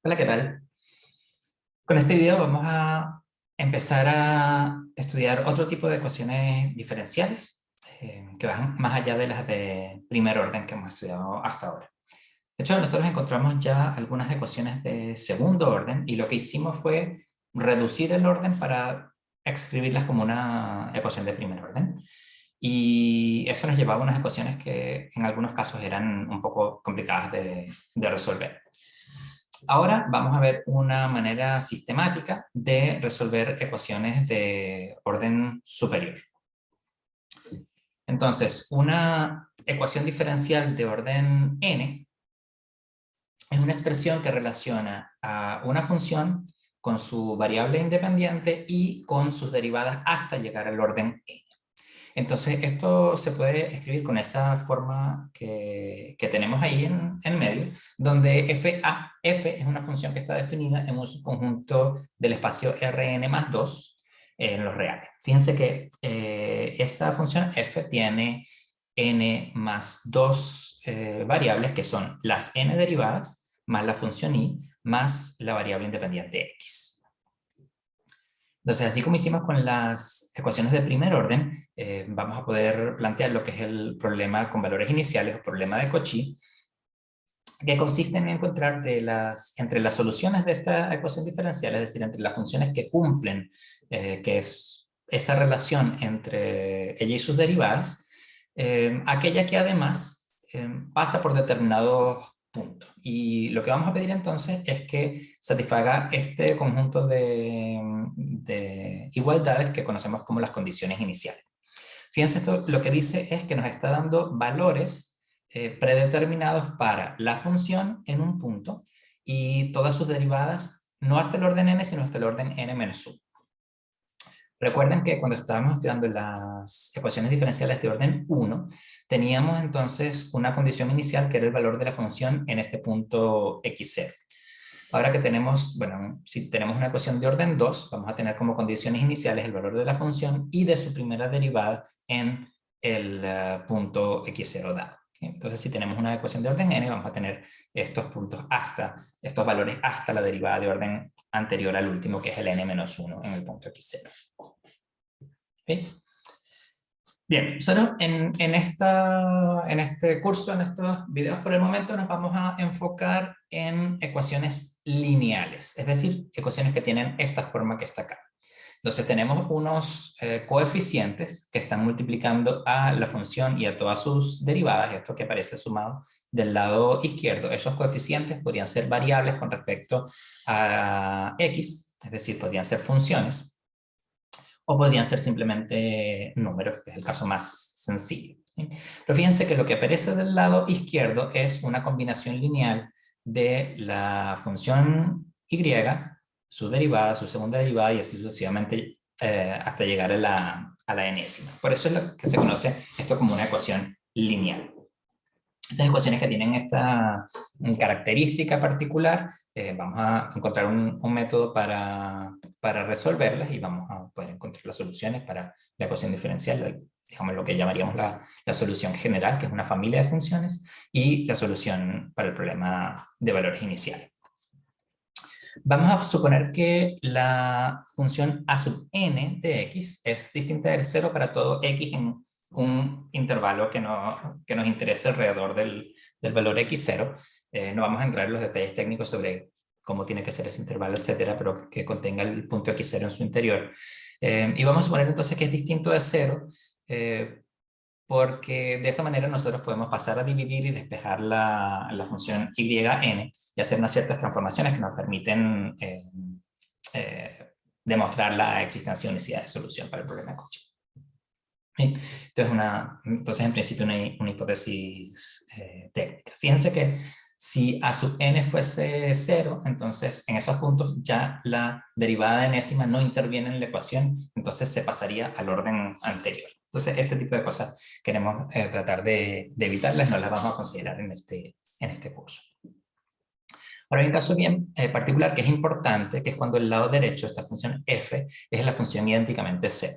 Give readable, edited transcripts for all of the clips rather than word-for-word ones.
Hola, ¿qué tal? Con este video vamos a empezar a estudiar otro tipo de ecuaciones diferenciales que van más allá de las de primer orden que hemos estudiado hasta ahora. De hecho, nosotros encontramos ya algunas ecuaciones de segundo orden y lo que hicimos fue reducir el orden para escribirlas como una ecuación de primer orden. Y eso nos llevaba a unas ecuaciones que en algunos casos eran un poco complicadas de resolver. Ahora vamos a ver una manera sistemática de resolver ecuaciones de orden superior. Entonces, una ecuación diferencial de orden n es una expresión que relaciona a una función con su variable independiente y con sus derivadas hasta llegar al orden n. Entonces, esto se puede escribir con esa forma que tenemos ahí en medio, donde f es una función que está definida en un subconjunto del espacio Rn más 2 en los reales. Fíjense que esta función f tiene n más 2 variables, que son las n derivadas, más la función y, más la variable independiente x. Entonces, así como hicimos con las ecuaciones de primer orden, vamos a poder plantear lo que es el problema con valores iniciales o problema de Cauchy, que consiste en encontrar entre las soluciones de esta ecuación diferencial, es decir, entre las funciones que cumplen, que es esa relación entre ella y sus derivadas, aquella que además pasa por determinados puntos. Y lo que vamos a pedir entonces es que satisfaga este conjunto de igualdades que conocemos como las condiciones iniciales. Fíjense, esto lo que dice es que nos está dando valores predeterminados para la función en un punto y todas sus derivadas, no hasta el orden n, sino hasta el orden n-1. Recuerden que cuando estábamos estudiando las ecuaciones diferenciales de orden 1, teníamos entonces una condición inicial que era el valor de la función en este punto x0. Ahora que tenemos, bueno, si tenemos una ecuación de orden 2, vamos a tener como condiciones iniciales el valor de la función y de su primera derivada en el punto x0 dado. Entonces, si tenemos una ecuación de orden n, vamos a tener estos puntos estos valores hasta la derivada de orden anterior al último, que es el n-1 en el punto x0. ¿Okay? Bien, nosotros en este curso, en estos videos por el momento, nos vamos a enfocar en ecuaciones lineales, es decir, ecuaciones que tienen esta forma que está acá. Entonces tenemos unos coeficientes que están multiplicando a la función y a todas sus derivadas, esto que aparece sumado del lado izquierdo. Esos coeficientes podrían ser variables con respecto a x, es decir, podrían ser funciones, o podrían ser simplemente números, que es el caso más sencillo, ¿sí? Pero fíjense que lo que aparece del lado izquierdo es una combinación lineal de la función y, su derivada, su segunda derivada y así sucesivamente hasta llegar a la enésima. Por eso es lo que se conoce esto como una ecuación lineal. Estas ecuaciones que tienen esta característica particular, vamos a encontrar un método para resolverlas y vamos a poder encontrar las soluciones para la ecuación diferencial, digamos lo que llamaríamos la solución general, que es una familia de funciones, y la solución para el problema de valores iniciales. Vamos a suponer que la función a sub n de x es distinta del 0 para todo x en un intervalo que nos interese alrededor del valor x0. No vamos a entrar en los detalles técnicos sobre cómo tiene que ser ese intervalo, etcétera, pero que contenga el punto x0 en su interior. Y vamos a suponer entonces que es distinto de 0, porque de esa manera nosotros podemos pasar a dividir y despejar la función yn y hacer unas ciertas transformaciones que nos permiten demostrar la existencia de unicidad de solución para el problema de Cauchy. Entonces, en principio, una hipótesis técnica. Fíjense que si a sub n fuese 0, entonces en esos puntos ya la derivada enésima no interviene en la ecuación, entonces se pasaría al orden anterior. Entonces, este tipo de cosas queremos tratar de evitarlas, no las vamos a considerar en este curso. Ahora hay un caso bien particular que es importante, que es cuando el lado derecho, esta función f, es la función idénticamente c.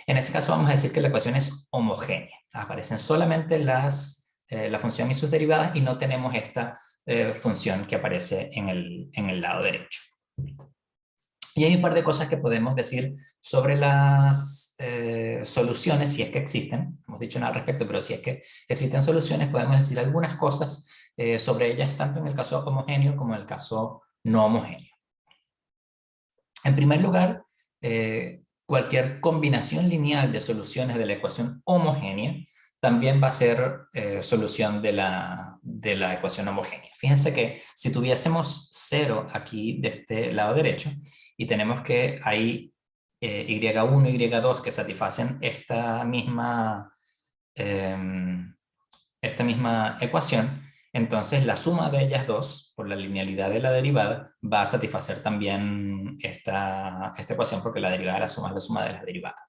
En ese caso vamos a decir que la ecuación es homogénea. Aparecen solamente la función y sus derivadas y no tenemos esta función que aparece en el lado derecho. Y hay un par de cosas que podemos decir sobre las soluciones, si es que existen. No hemos dicho nada al respecto, pero si es que existen soluciones, podemos decir algunas cosas sobre ellas, tanto en el caso homogéneo como en el caso no homogéneo. En primer lugar, cualquier combinación lineal de soluciones de la ecuación homogénea también va a ser solución de la ecuación homogénea. Fíjense que si tuviésemos 0 aquí de este lado derecho y tenemos que hay y1 y y2 que satisfacen esta misma ecuación, entonces la suma de ellas dos, por la linealidad de la derivada, va a satisfacer también esta ecuación porque la derivada de la suma es la suma de las derivadas.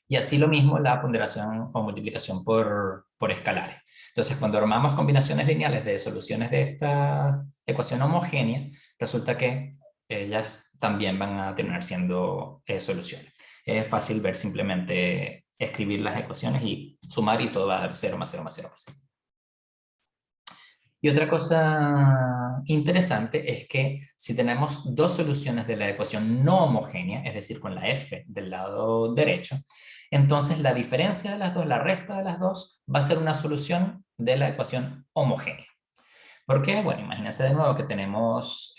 Y así lo mismo la ponderación o multiplicación por escalares. Entonces, cuando armamos combinaciones lineales de soluciones de esta ecuación homogénea, resulta que ellas también van a terminar siendo soluciones. Es fácil ver simplemente escribir las ecuaciones y sumar y todo va a dar 0 más 0 más 0 más 0. Y otra cosa interesante es que si tenemos dos soluciones de la ecuación no homogénea, es decir, con la f del lado derecho, entonces la diferencia de las dos, la resta de las dos, va a ser una solución de la ecuación homogénea. ¿Por qué? Bueno, imagínense de nuevo que tenemos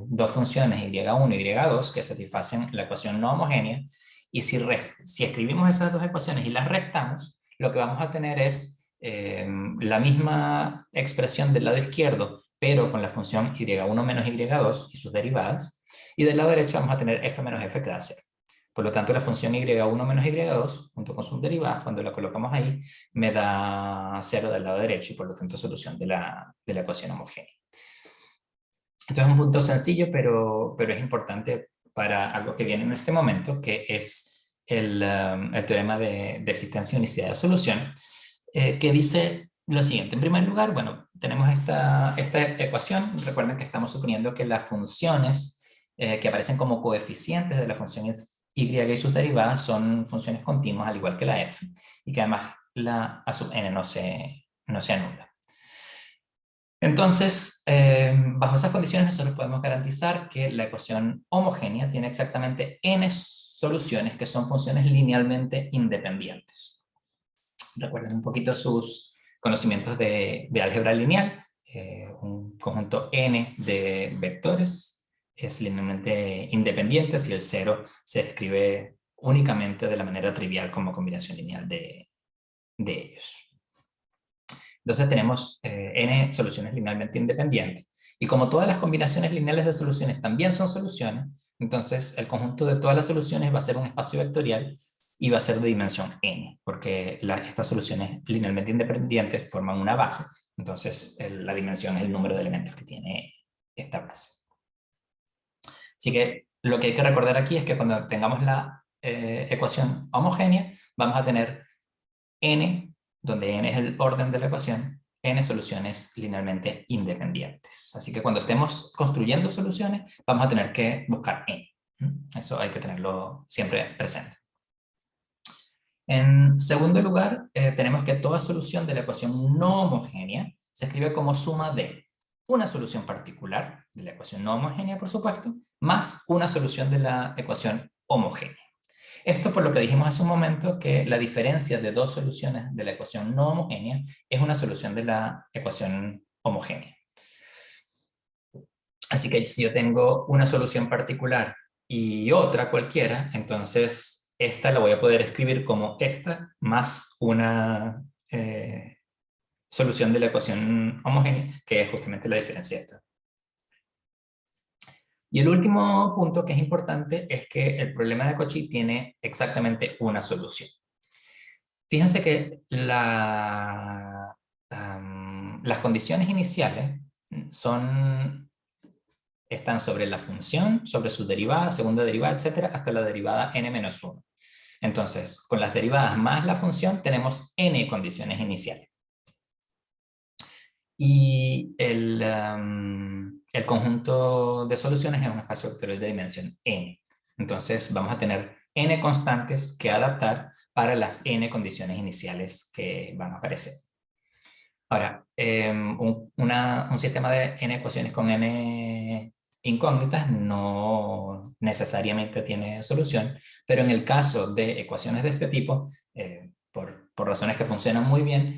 dos funciones y1 y y2 que satisfacen la ecuación no homogénea, y si escribimos esas dos ecuaciones y las restamos, lo que vamos a tener es la misma expresión del lado izquierdo, pero con la función y1 menos y2 y sus derivadas, y del lado derecho vamos a tener f menos f que da 0. Por lo tanto, la función y1 menos y2, junto con sus derivadas, cuando la colocamos ahí, me da 0 del lado derecho y por lo tanto solución de la ecuación homogénea. Esto es un punto sencillo, pero es importante para algo que viene en este momento, que es el teorema de existencia y unicidad de solución, que dice lo siguiente. En primer lugar, bueno, tenemos esta ecuación. Recuerden que estamos suponiendo que las funciones que aparecen como coeficientes de las funciones y y sus derivadas son funciones continuas, al igual que la f, y que además la a sub n no se anula. Entonces, bajo esas condiciones nosotros podemos garantizar que la ecuación homogénea tiene exactamente n soluciones que son funciones linealmente independientes. Recuerden un poquito sus conocimientos de álgebra lineal. Un conjunto n de vectores es linealmente independiente si el 0 se escribe únicamente de la manera trivial como combinación lineal de ellos. Entonces tenemos n soluciones linealmente independientes. Y como todas las combinaciones lineales de soluciones también son soluciones, entonces el conjunto de todas las soluciones va a ser un espacio vectorial y va a ser de dimensión n, porque estas soluciones linealmente independientes forman una base. Entonces la dimensión es el número de elementos que tiene esta base. Así que lo que hay que recordar aquí es que cuando tengamos la ecuación homogénea, vamos a tener n, donde n es el orden de la ecuación, n soluciones linealmente independientes. Así que cuando estemos construyendo soluciones, vamos a tener que buscar n. Eso hay que tenerlo siempre presente. En segundo lugar, tenemos que toda solución de la ecuación no homogénea se escribe como suma de una solución particular de la ecuación no homogénea, por supuesto, más una solución de la ecuación homogénea. Esto por lo que dijimos hace un momento, que la diferencia de dos soluciones de la ecuación no homogénea es una solución de la ecuación homogénea. Así que si yo tengo una solución particular y otra cualquiera, entonces esta la voy a poder escribir como esta más una solución de la ecuación homogénea, que es justamente la diferencia de estas. Y el último punto que es importante es que el problema de Cauchy tiene exactamente una solución. Fíjense que las condiciones iniciales están sobre la función, sobre su derivada, segunda derivada, etcétera, hasta la derivada n-1. Entonces, con las derivadas más la función tenemos n condiciones iniciales. Y el conjunto de soluciones es un espacio vectorial de dimensión n. Entonces vamos a tener n constantes que adaptar para las n condiciones iniciales que van a aparecer. Ahora, un sistema de n ecuaciones con n incógnitas no necesariamente tiene solución, pero en el caso de ecuaciones de este tipo, por razones que funcionan muy bien,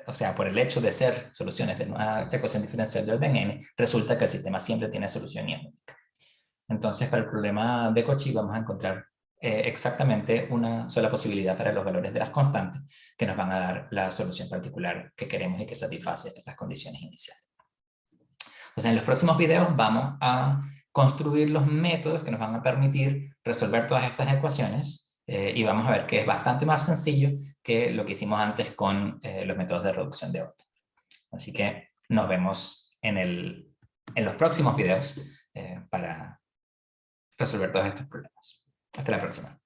o sea, por el hecho de ser soluciones de una ecuación diferencial de orden n, resulta que el sistema siempre tiene solución y es única. Entonces, para el problema de Cauchy vamos a encontrar exactamente una sola posibilidad para los valores de las constantes que nos van a dar la solución particular que queremos y que satisface las condiciones iniciales. Entonces, en los próximos videos vamos a construir los métodos que nos van a permitir resolver todas estas ecuaciones y vamos a ver que es bastante más sencillo que lo que hicimos antes con los métodos de reducción de orden. Así que nos vemos en los próximos videos para resolver todos estos problemas. Hasta la próxima.